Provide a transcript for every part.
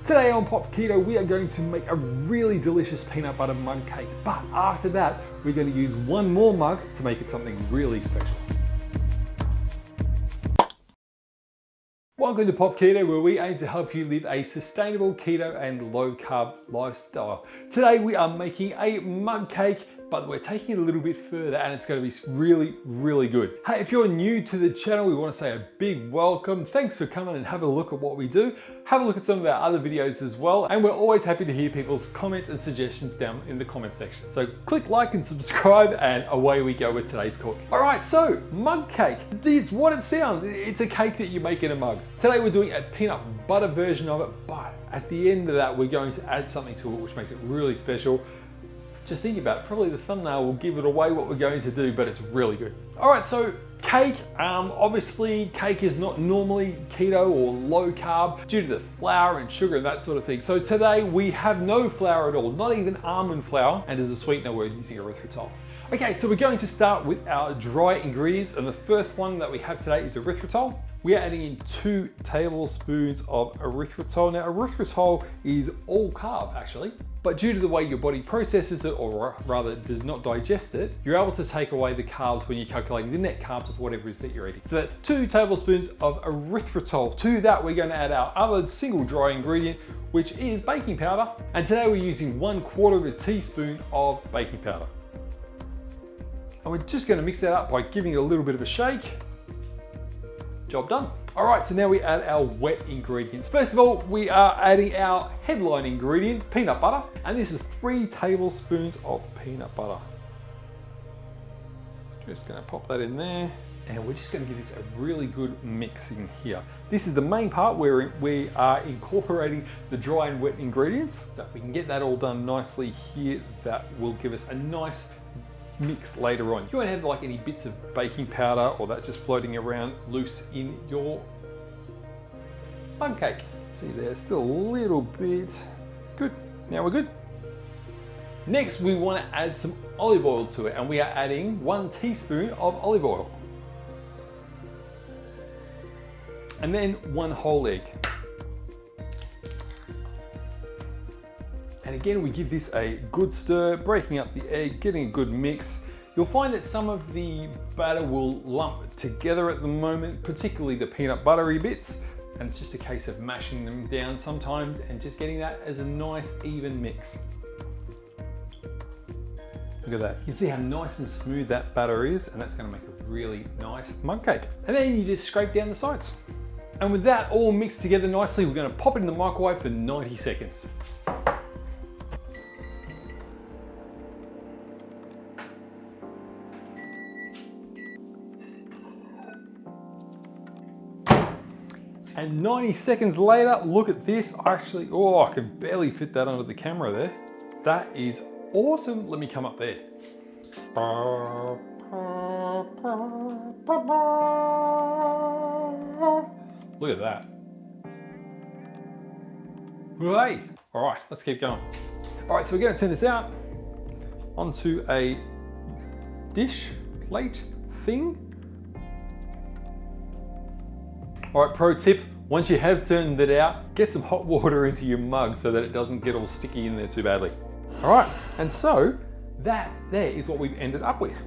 Today on Pop Keto, we are going to make a really delicious peanut butter mug cake. But after that, we're going to use one more mug to make it something really special. Welcome to Pop Keto, where we aim to help you live a sustainable keto and low carb lifestyle. Today we are making a mug cake, but we're taking it a little bit further and it's going to be really, really good. Hey, if you're new to the channel, we want to say a big welcome. Thanks for coming and have a look at what we do. Have a look at some of our other videos as well. And we're always happy to hear people's comments and suggestions down in the comment section. So click like and subscribe and away we go with today's cook. All right, so mug cake. It's what it sounds. It's a cake that you make in a mug. Today we're doing a peanut butter version of it, but at the end of that, we're going to add something to it which makes it really special. Just think about it, probably the thumbnail will give it away what we're going to do, but it's really good. All right, so cake, obviously cake is not normally keto or low carb due to the flour and sugar and that sort of thing. So today we have no flour at all, not even almond flour, and as a sweetener we're using erythritol. Okay, so we're going to start with our dry ingredients, and the first one that we have today is erythritol. We are adding in 2 tablespoons of erythritol. Now erythritol is all carb actually, but due to the way your body processes it, or rather does not digest it, you're able to take away the carbs when you're calculating the net carbs of whatever it is that you're eating. So that's 2 tablespoons of erythritol. To that we're going to add our other single dry ingredient, which is baking powder. And today we're using 1/4 teaspoon of baking powder. And we're just going to mix that up by giving it a little bit of a shake. Job done. All right, so now we add our wet ingredients. First of all, we are adding our headline ingredient, peanut butter, and this is 3 tablespoons of peanut butter. Just gonna pop that in there, and we're just gonna give this a really good mix in here. This is the main part where we are incorporating the dry and wet ingredients. So if we can get that all done nicely here, that will give us a nice mix later on. You won't have like any bits of baking powder or that just floating around loose in your mug cake. See, there's still a little bit. Good, now we're good. Next, we want to add some olive oil to it, and we are adding 1 teaspoon of olive oil. And then 1 whole egg. And again, we give this a good stir, breaking up the egg, getting a good mix. You'll find that some of the batter will lump together at the moment, particularly the peanut buttery bits. And it's just a case of mashing them down sometimes and just getting that as a nice even mix. Look at that. You can see how nice and smooth that batter is, and that's gonna make a really nice mug cake. And then you just scrape down the sides. And with that all mixed together nicely, we're gonna pop it in the microwave for 90 seconds. And 90 seconds later, look at this. Actually, oh, I can barely fit that under the camera there. That is awesome. Let me come up there. Look at that. Hey, all right, let's keep going. All right, so we're gonna turn this out onto a dish, plate thing. All right, pro tip, once you have turned it out, get some hot water into your mug so that it doesn't get all sticky in there too badly. All right, and so that there is what we've ended up with.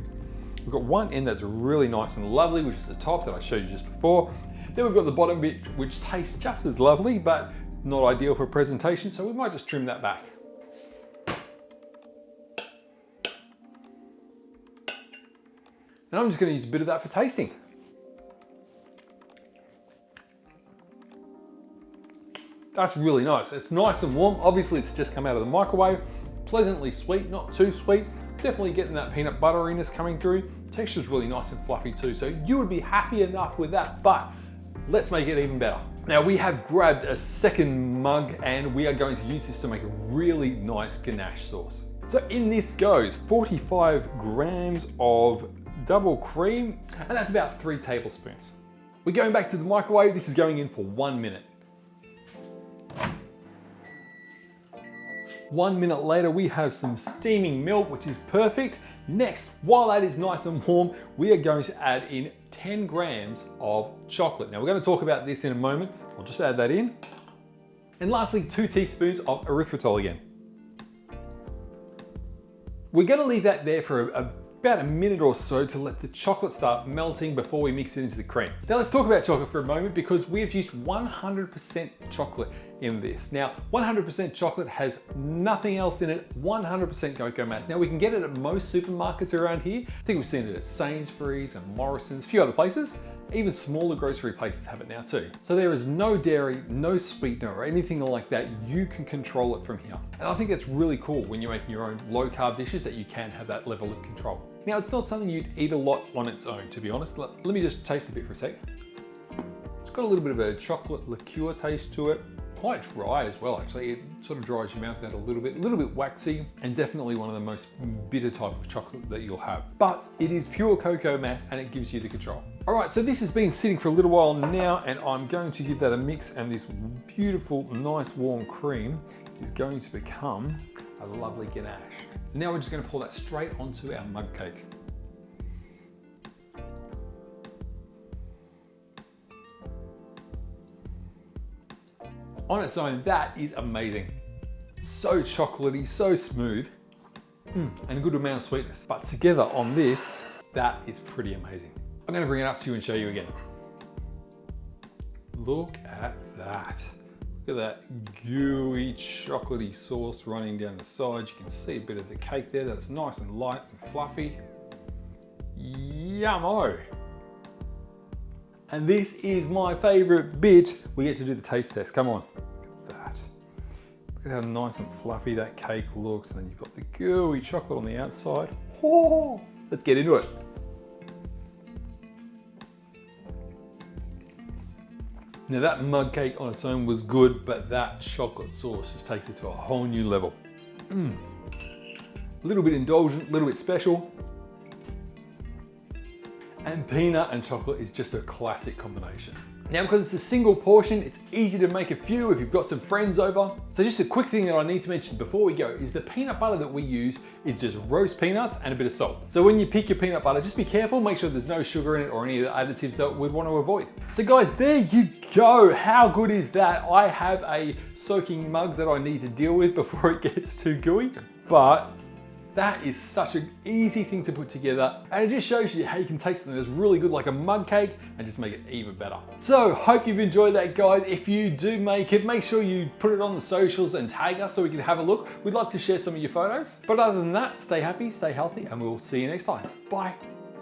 We've got one end that's really nice and lovely, which is the top that I showed you just before. Then we've got the bottom bit, which tastes just as lovely, but not ideal for presentation, so we might just trim that back. And I'm just gonna use a bit of that for tasting. That's really nice. It's nice and warm. Obviously, it's just come out of the microwave. Pleasantly sweet, not too sweet. Definitely getting that peanut butteriness coming through. Texture's really nice and fluffy too, so you would be happy enough with that, but let's make it even better. Now we have grabbed a second mug and we are going to use this to make a really nice ganache sauce. So in this goes 45 grams of double cream, and that's about 3 tablespoons. We're going back to the microwave. This is going in for 1 minute. 1 minute later, we have some steaming milk, which is perfect. Next, while that is nice and warm, we are going to add in 10 grams of chocolate. Now we're going to talk about this in a moment. I'll just add that in. And lastly, 2 teaspoons of erythritol again. We're going to leave that there for about a minute or so to let the chocolate start melting before we mix it into the cream. Now let's talk about chocolate for a moment, because we have used 100% chocolate in this. Now 100% chocolate has nothing else in it, 100% cocoa mass. Now we can get it at most supermarkets around here. I think we've seen it at Sainsbury's and Morrison's, a few other places. Even smaller grocery places have it now too. So there is no dairy, no sweetener or anything like that. You can control it from here. And I think that's really cool when you're making your own low carb dishes, that you can have that level of control. Now it's not something you'd eat a lot on its own, to be honest. Let me just taste a bit for a sec. It's got a little bit of a chocolate liqueur taste to it. Quite dry as well, actually. It sort of dries your mouth out a little bit waxy, and definitely one of the most bitter type of chocolate that you'll have. But it is pure cocoa mass and it gives you the control. All right, so this has been sitting for a little while now, and I'm going to give that a mix, and this beautiful, nice warm cream is going to become a lovely ganache. Now we're just going to pour that straight onto our mug cake. On its own, that is amazing. So chocolatey, so smooth, and a good amount of sweetness. But together on this, that is pretty amazing. I'm gonna bring it up to you and show you again. Look at that. Look at that gooey, chocolatey sauce running down the sides. You can see a bit of the cake there. That's nice and light and fluffy. Yummo. And this is my favorite bit. We get to do the taste test. Come on. Look at that. Look at how nice and fluffy that cake looks. And then you've got the gooey chocolate on the outside. Oh, let's get into it. Now that mug cake on its own was good, but that chocolate sauce just takes it to a whole new level. A little bit indulgent, a little bit special. And peanut and chocolate is just a classic combination. Now, because it's a single portion, it's easy to make a few if you've got some friends over. So just a quick thing that I need to mention before we go is the peanut butter that we use is just roast peanuts and a bit of salt. So when you pick your peanut butter, just be careful, make sure there's no sugar in it or any of the additives that we'd want to avoid. So guys, there you go. How good is that? I have a soaking mug that I need to deal with before it gets too gooey, but that is such an easy thing to put together, and it just shows you how you can take something that's really good like a mug cake and just make it even better. So hope you've enjoyed that, guys. If you do make it, make sure you put it on the socials and tag us so we can have a look. We'd love to share some of your photos. But other than that, stay happy, stay healthy, and we'll see you next time. Bye.